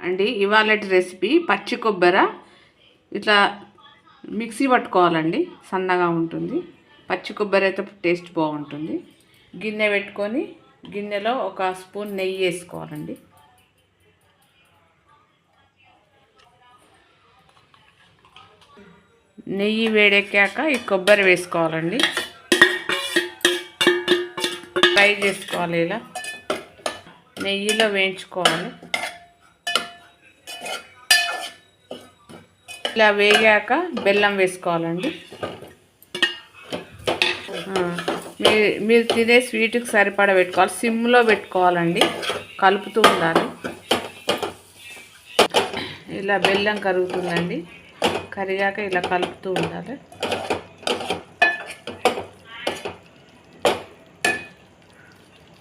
అండి ఇవాళటి రెసిపీ పచ్చి కొబ్బరి ఇట్లా మిక్సీ పట్టుకోవాలండి. సన్నగా ఉంటుంది. పచ్చి కొబ్బరి అయితే టేస్ట్ బాగుంటుంది. గిన్నె పెట్టుకొని గిన్నెలో ఒక స్పూన్ నెయ్యి వేసుకోవాలండి. నెయ్యి వేడెక్కాక ఈ కొబ్బరి వేసుకోవాలండి. ఫ్రై చేసుకోవాలి. ఇలా నెయ్యిలో వేయించుకోవాలి. ఇలా వేగాక బెల్లం వేసుకోవాలండి. మీరు తినే స్వీట్కి సరిపడా పెట్టుకోవాలి. సిమ్లో పెట్టుకోవాలండి. కలుపుతూ ఉండాలి. ఇలా బెల్లం కరుగుతుందండి. కరిగాక ఇలా కలుపుతూ ఉండాలి.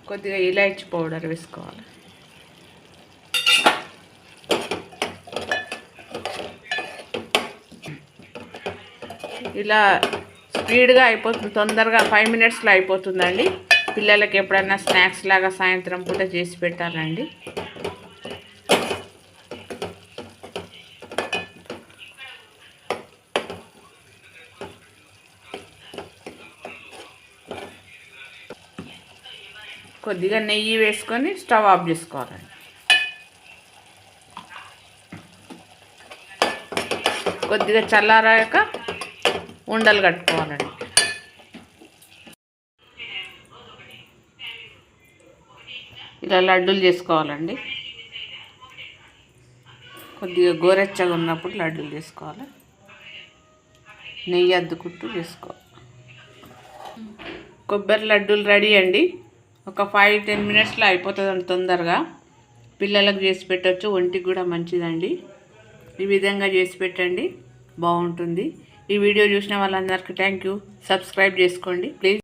కొద్దిగా ఇలాచీ పౌడర్ వేసుకోవాలి. ఇలా స్పీడ్గా అయిపోతుంది. తొందరగా 5 మినిట్స్లో అయిపోతుందండి. పిల్లలకి ఎప్పుడైనా స్నాక్స్ లాగా సాయంత్రం పూట చేసి పెట్టాలండి. కొద్దిగా నెయ్యి వేసుకొని స్టవ్ ఆఫ్ చేసుకోవాలండి. కొద్దిగా చల్లారాక ఉండలు కట్టుకోవాలండి. ఇలా లడ్డూలు చేసుకోవాలండి. కొద్దిగా గోరెచ్చగా ఉన్నప్పుడు లడ్డూలు చేసుకోవాలి. నెయ్యి అద్దుకుంటూ చేసుకోవాలి. కొబ్బరి లడ్డూలు రెడీ అండి. ఒక 5-10 మినిట్స్లో అయిపోతుందండి. తొందరగా పిల్లలకు చేసి పెట్టచ్చు. ఒంటికి కూడా మంచిదండి. ఈ విధంగా చేసి పెట్టండి, బాగుంటుంది. ఈ వీడియో చూసిన వాళ్ళందరికీ థ్యాంక్ యూ. సబ్స్క్రైబ్ చేసుకోండి ప్లీజ్.